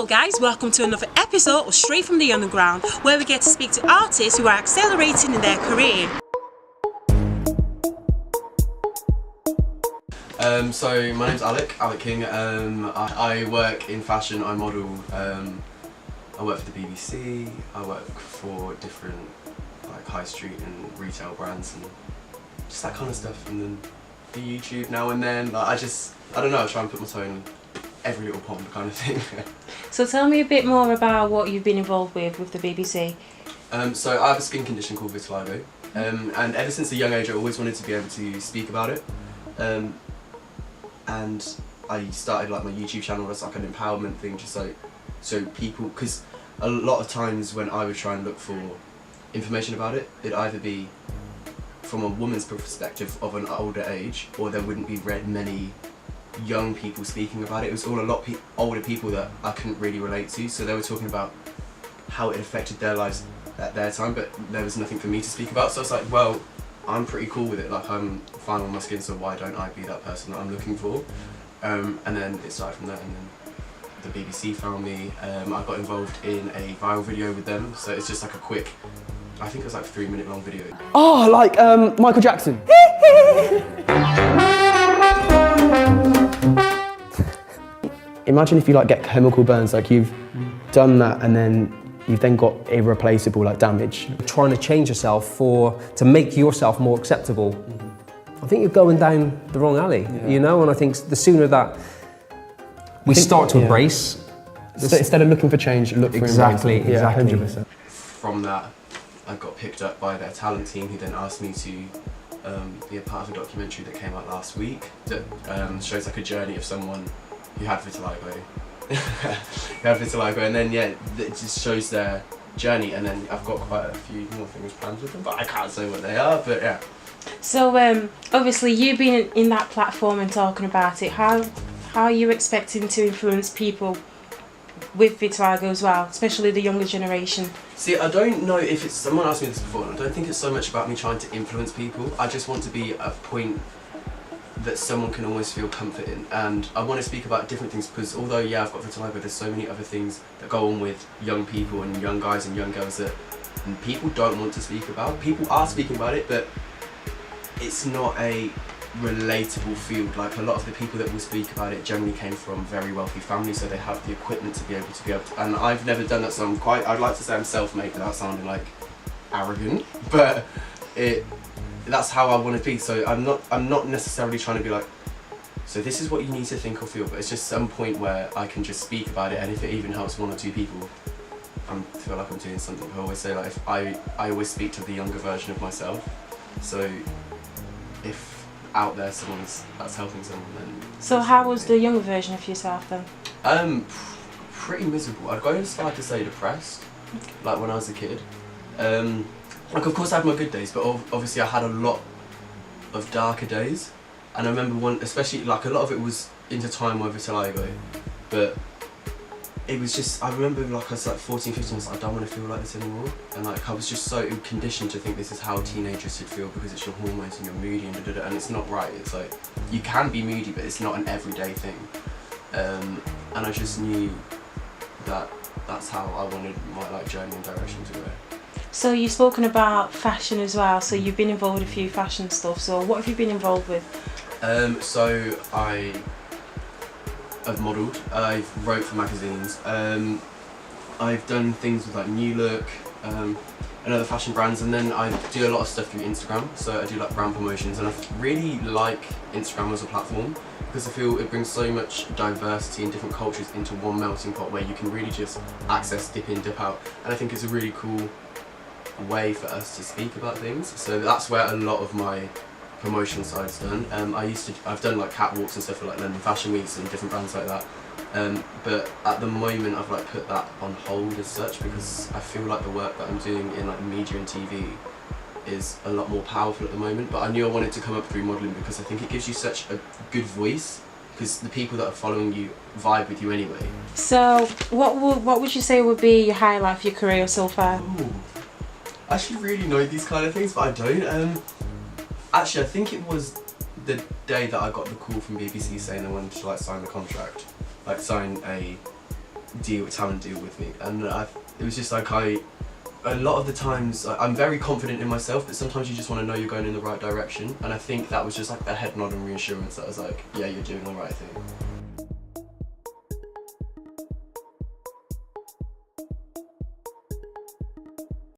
Hello guys, welcome to another episode of Straight from the Underground, where we get to speak to artists who are accelerating in their career. So my name's Alec King. I work in fashion, I model, I work for the BBC, I work for different like high street and retail brands and just that kind of stuff, and then do YouTube now and then. Like I don't know, I try and put my toe in every little pond kind of thing. So tell me a bit more about what you've been involved with the BBC. So I have a skin condition called vitiligo, and ever since a young age I always wanted to be able to speak about it. And I started like my YouTube channel as like an empowerment thing, just like so people, because a lot of times when I would try and look for information about it, it'd either be from a woman's perspective of an older age, or there wouldn't be many young people speaking about it. It was all a lot older people that I couldn't really relate to, so they were talking about how it affected their lives at their time, but there was nothing for me to speak about. So I was like, well, I'm pretty cool with it, like I'm fine with my skin, so why don't I be that person that I'm looking for? And then it started from there, and then the BBC found me. I got involved in a viral video with them, so it's just like a quick, I think it was like 3-minute long video. Oh, like Michael Jackson. Imagine if you like get chemical burns, like you've done that and then you've then got irreplaceable like damage. Trying to change yourself to make yourself more acceptable. I think you're going down the wrong alley, you know, and I think the sooner that we start to embrace. So instead of looking for change, look for exactly. 100%. From that, I got picked up by their talent team, who then asked me to be a part of a documentary that came out last week that shows like a journey of someone who had vitiligo. And then it just shows their journey, and then I've got quite a few more things planned with them, but I can't say what they are, but yeah. So obviously you've been in that platform and talking about it. How are you expecting to influence people with vitiligo as well, especially the younger generation? See, I don't know if it's, someone asked me this before, and I don't think it's so much about me trying to influence people. I just want to be a point that someone can always feel comfort in, and I want to speak about different things, because although I've got vitiligo, there's so many other things that go on with young people and young guys and young girls that people don't want to speak about. People are speaking about it, but it's not a relatable field. Like a lot of the people that will speak about it generally came from very wealthy families, so they have the equipment to be able to, and I've never done that, so I'd like to say I'm self-made without sounding like arrogant, but that's how I want to be. So I'm not necessarily trying to be like, so this is what you need to think or feel, but it's just some point where I can just speak about it, and if it even helps 1 or 2 people, I feel like I'm doing something. I always say, like, if I always speak to the younger version of myself, so if out there that's helping someone, then... So how was the younger version of yourself then? Pretty miserable. I'd go as far to say depressed, like when I was a kid. Like of course I had my good days, but obviously I had a lot of darker days, and I remember one, especially like a lot of it was intertwined with vitiligo, but it was just, I remember like I was like 14, 15, I was like, I don't want to feel like this anymore, and like I was just so conditioned to think this is how teenagers should feel because it's your hormones and you're moody and da-da-da, and it's not right. It's like, you can be moody, but it's not an everyday thing, and I just knew that that's how I wanted my like journey and direction to go. So you've spoken about fashion as well, so you've been involved with a few fashion stuff, so what have you been involved with? So I've modelled, I've wrote for magazines, I've done things with like New Look and other fashion brands, and then I do a lot of stuff through Instagram, so I do like brand promotions, and I really like Instagram as a platform because I feel it brings so much diversity and different cultures into one melting pot where you can really just access, dip in, dip out, and I think it's a really cool way for us to speak about things. So that's where a lot of my promotion side's done. I've done like catwalks and stuff for like London Fashion Weeks and different brands like that. But at the moment I've like put that on hold as such, because I feel like the work that I'm doing in like media and TV is a lot more powerful at the moment. But I knew I wanted to come up through modelling because I think it gives you such a good voice, because the people that are following you vibe with you anyway. So what would you say would be your highlight of your career so far? Ooh. I should really know these kind of things, but I don't. Actually, I think it was the day that I got the call from BBC saying they wanted to like sign the contract, like sign a talent deal with me, and it was just like a lot of the times I'm very confident in myself, but sometimes you just want to know you're going in the right direction, and I think that was just like a head nod and reassurance that I was like, yeah, you're doing the right thing.